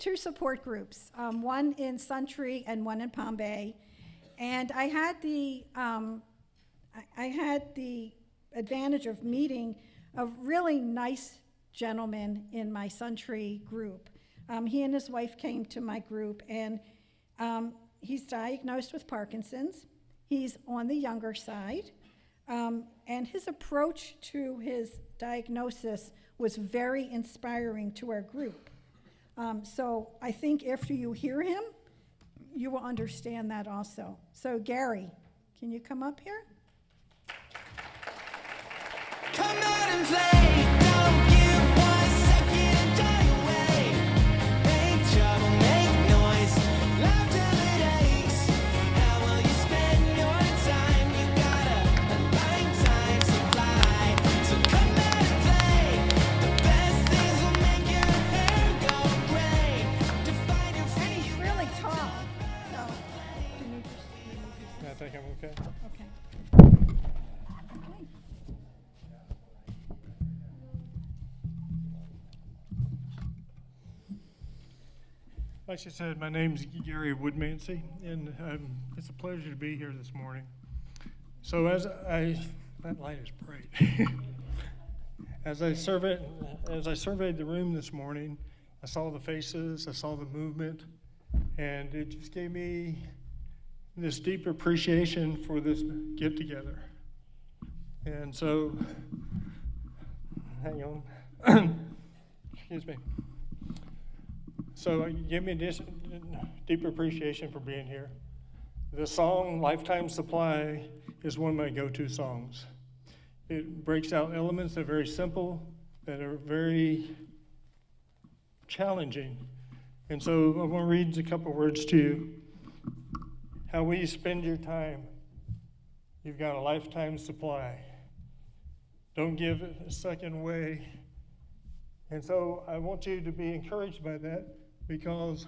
two support groups, one in Suntree and one in Palm Bay. And I had the advantage of meeting a really nice gentleman in my Suntree group. He and his wife came to my group, and he's diagnosed with Parkinson's. He's on the younger side, and his approach to his diagnosis was very inspiring to our group. So I think after you hear him, you will understand that also. So Gary, can you come up here? Come out and play, don't give 1 second and die away. Make trouble, make noise, laugh till it aches. How will you spend your time? You got a lifetime supply. So come out and play, the best things will make your hair go gray. To find your And he's feet. really tall. So can you just I think I'm okay. okay. Okay. Like she said, my name's Gary Woodmansee, and it's a pleasure to be here this morning. So that light is bright. As I surveyed the room this morning, I saw the faces, I saw the movement, and it just gave me this deep appreciation for this get together. And so, hang on, excuse me. So it gave me this deep appreciation for being here. The song Lifetime Supply is one of my go-to songs. It breaks out elements that are very simple, that are very challenging. And so I want to read a couple words to you. How will you spend your time? You've got a lifetime supply. Don't give it a second away. And so I want you to be encouraged by that, because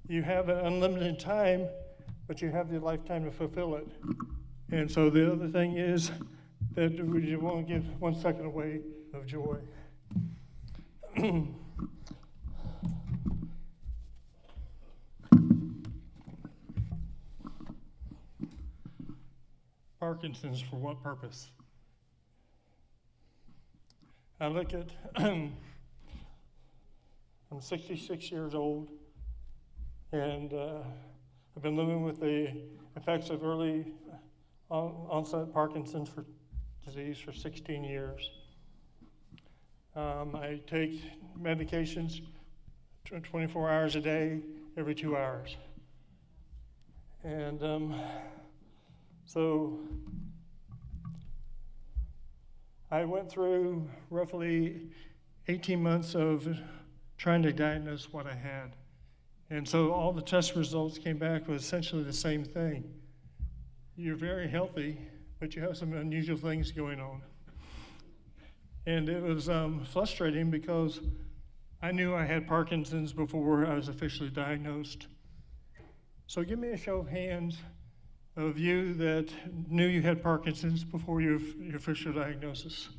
you have an unlimited time, but you have the lifetime to fulfill it. And so the other thing is that you won't give 1 second away of joy. Parkinson's, for what purpose? I look at, I'm 66 years old, and I've been living with the effects of early onset Parkinson's disease for 16 years. I take medications 24 hours a day, every 2 hours. And so I went through roughly 18 months of trying to diagnose what I had. And so all the test results came back with essentially the same thing. You're very healthy, but you have some unusual things going on. And it was frustrating because I knew I had Parkinson's before I was officially diagnosed. So give me a show of hands of you that knew you had Parkinson's before your official diagnosis.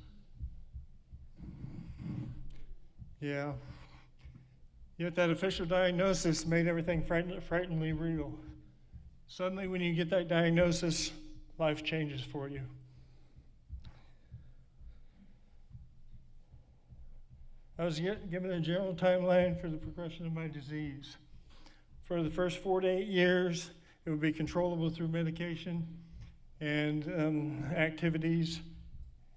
Yeah. Yet that official diagnosis made everything frighteningly real. Suddenly, when you get that diagnosis, life changes for you. I was given a general timeline for the progression of my disease. For the first 4 to 8 years, it would be controllable through medication and activities,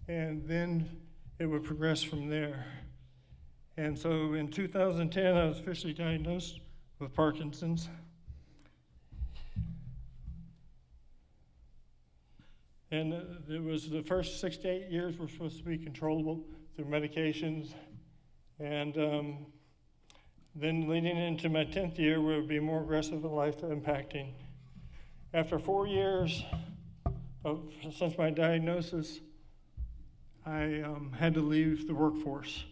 and then it would progress from there. And so in 2010, I was officially diagnosed with Parkinson's. And it was the first 6 to 8 years were supposed to be controllable through medications. And then leading into my 10th year, where it would be more aggressive and life impacting. After 4 years since my diagnosis, I had to leave the workforce.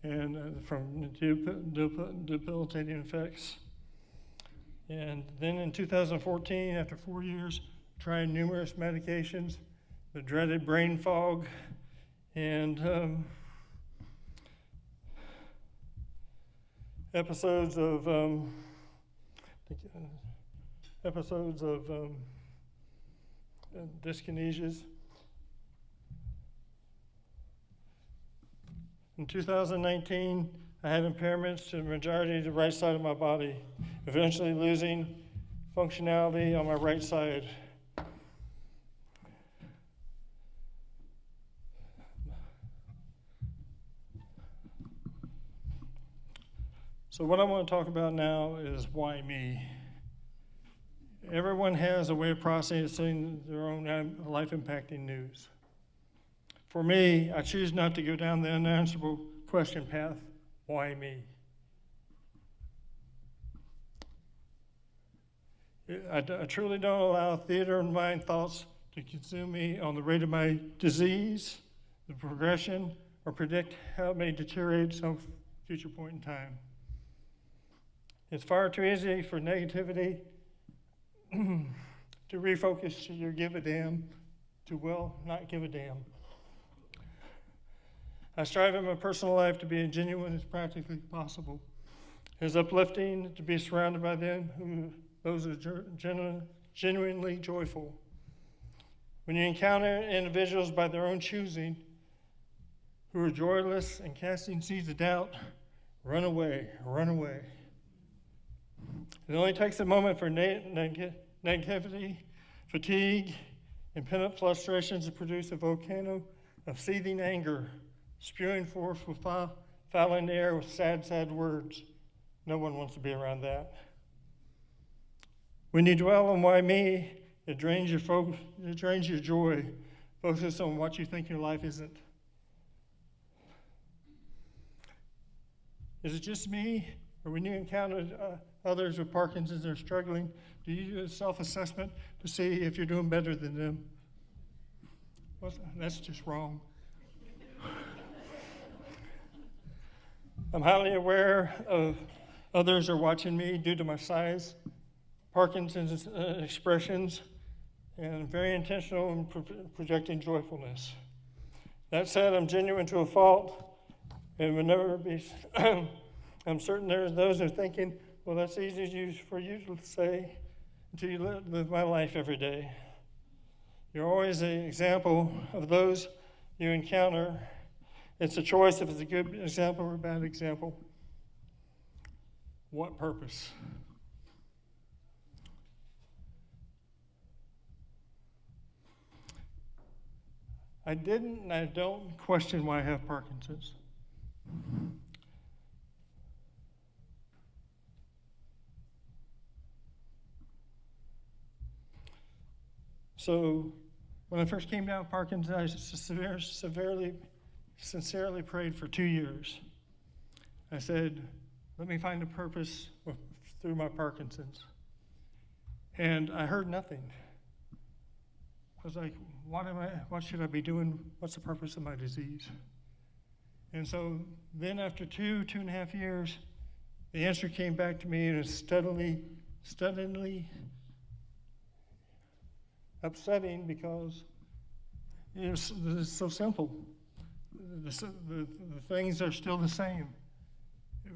And from debilitating effects. And then in 2014, after 4 years, trying numerous medications, the dreaded brain fog, and episodes of dyskinesias. In 2019, I had impairments to the majority of the right side of my body, eventually losing functionality on my right side. So what I want to talk about now is why me? Everyone has a way of processing their own life-impacting news. For me, I choose not to go down the unanswerable question path, why me? I truly don't allow theater of mind thoughts to consume me on the rate of my disease, the progression, or predict how it may deteriorate at some future point in time. It's far too easy for negativity to refocus to your give a damn to, well, not give a damn. I strive in my personal life to be as genuine as practically possible. It's uplifting to be surrounded by those who are genuinely joyful. When you encounter individuals by their own choosing who are joyless and casting seeds of doubt, run away, run away. It only takes a moment for negativity, fatigue, and pent-up frustrations to produce a volcano of seething anger, spewing forth with foul in the air with sad, sad words. No one wants to be around that. When you dwell on why me, it drains your joy. Focus on what you think your life isn't. Is it just me? Or when you encounter others with Parkinson's that are struggling, do you do a self-assessment to see if you're doing better than them? Well, that's just wrong. I'm highly aware of others are watching me due to my size, Parkinson's expressions, and very intentional in projecting joyfulness. That said, I'm genuine to a fault and would never be. I'm certain there's those who are thinking, well, that's easy for you to say until you live my life every day. You're always an example of those you encounter. It's a choice if it's a good example or a bad example. What purpose? I didn't and I don't question why I have Parkinson's. So when I first came down with Parkinson's, I sincerely prayed for 2 years. I said, let me find a purpose through my Parkinson's. And I heard nothing. I was like, what should I be doing? What's the purpose of my disease? And so then after 2.5 years, the answer came back to me and it was steadily upsetting because it was so simple. The things are still the same.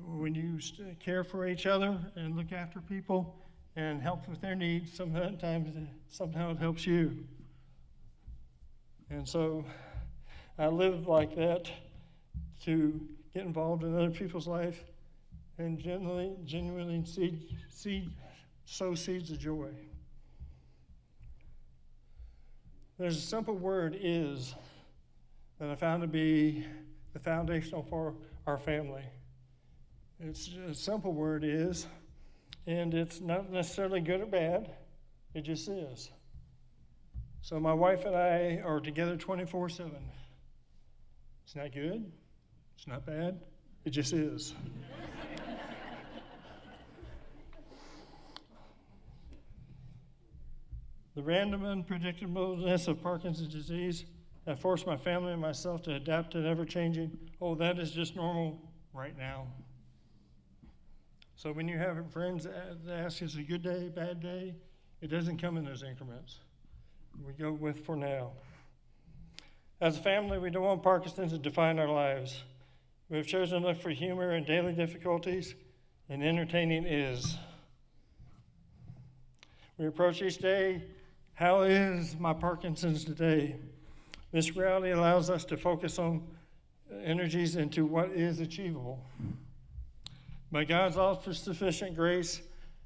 When you care for each other and look after people and help with their needs, sometimes somehow it helps you. And so I live like that to get involved in other people's life and genuinely sow seeds of joy. There's a simple word, is, that I found to be the foundational for our family. It's a simple word, is, and it's not necessarily good or bad, it just is. So my wife and I are together 24/7. It's not good, it's not bad, it just is. The random unpredictableness of Parkinson's disease have forced my family and myself to adapt to ever-changing, oh, that is just normal right now. So when you have friends that ask, is it a good day, bad day? It doesn't come in those increments. We go with for now. As a family, we don't want Parkinson's to define our lives. We have chosen to look for humor in daily difficulties and entertaining is. We approach each day, how is my Parkinson's today? This reality allows us to focus on energies into what is achievable. By God's all-sufficient grace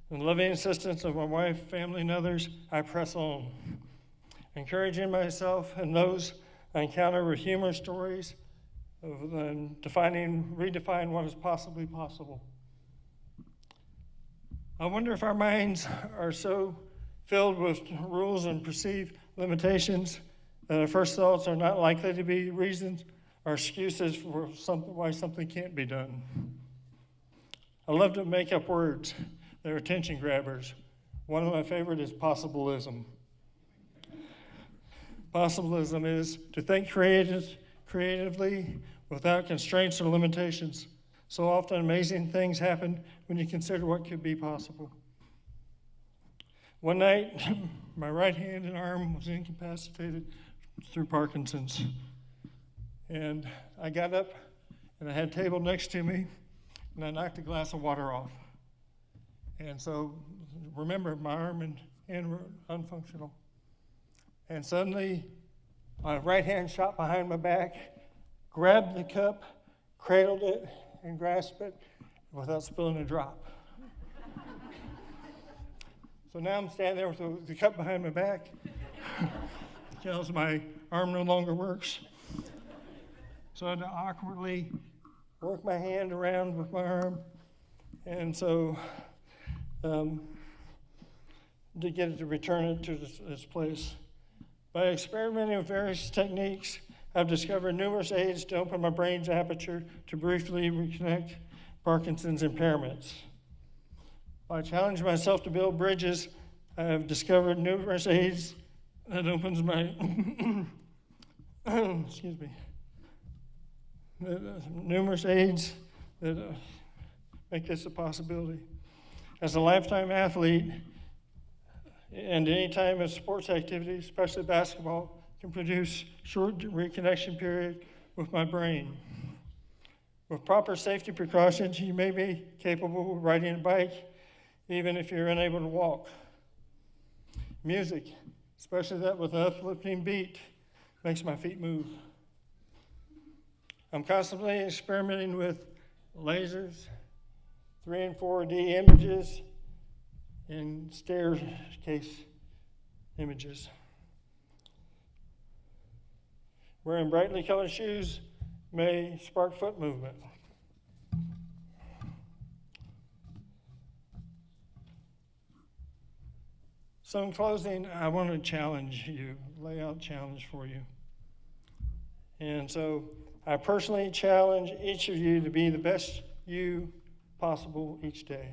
and loving assistance of my wife, family, and others, I press on, encouraging myself and those I encounter with humorous stories of redefine what is possibly possible. I wonder if our minds are so filled with rules and perceived limitations that our first thoughts are not likely to be reasons or excuses for why something can't be done. I love to make up words. They're attention grabbers. One of my favorite is possibilism. Possibilism is to think creatively without constraints or limitations. So often amazing things happen when you consider what could be possible. One night, my right hand and arm was incapacitated through Parkinson's. And I got up and I had a table next to me and I knocked a glass of water off. And so, remember, my arm and hand were unfunctional. And suddenly, my right hand shot behind my back, grabbed the cup, cradled it, and grasped it without spilling a drop. So now I'm standing there with the cup behind my back, because my arm no longer works. So I had to awkwardly work my hand around with my arm, and so to get it to return it to its place. By experimenting with various techniques, I've discovered numerous aids to open my brain's aperture to briefly reconnect Parkinson's impairments. By challenging myself to build bridges, I have discovered numerous aids that opens my numerous aids that make this a possibility. As a lifetime athlete, and any time of sports activity, especially basketball, can produce short reconnection period with my brain. With proper safety precautions, you may be capable of riding a bike, even if you're unable to walk. Music, especially that with an uplifting beat, makes my feet move. I'm constantly experimenting with lasers, 3 and 4D images, and staircase images. Wearing brightly colored shoes may spark foot movement. So in closing, I want to challenge you, lay out a challenge for you. And so I personally challenge each of you to be the best you possible each day.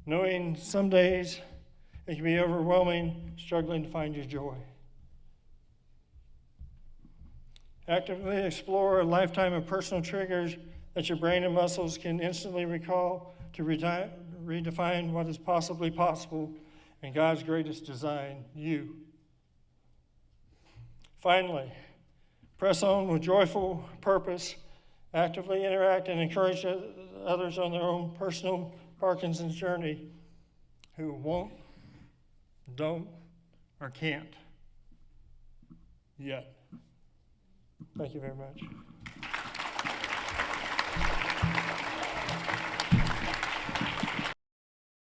Knowing some days it can be overwhelming, struggling to find your joy. Actively explore a lifetime of personal triggers that your brain and muscles can instantly recall to redefine what is possibly possible in God's greatest design, you. Finally, press on with joyful purpose, actively interact and encourage others on their own personal Parkinson's journey who won't, don't, or can't yet. Thank you very much.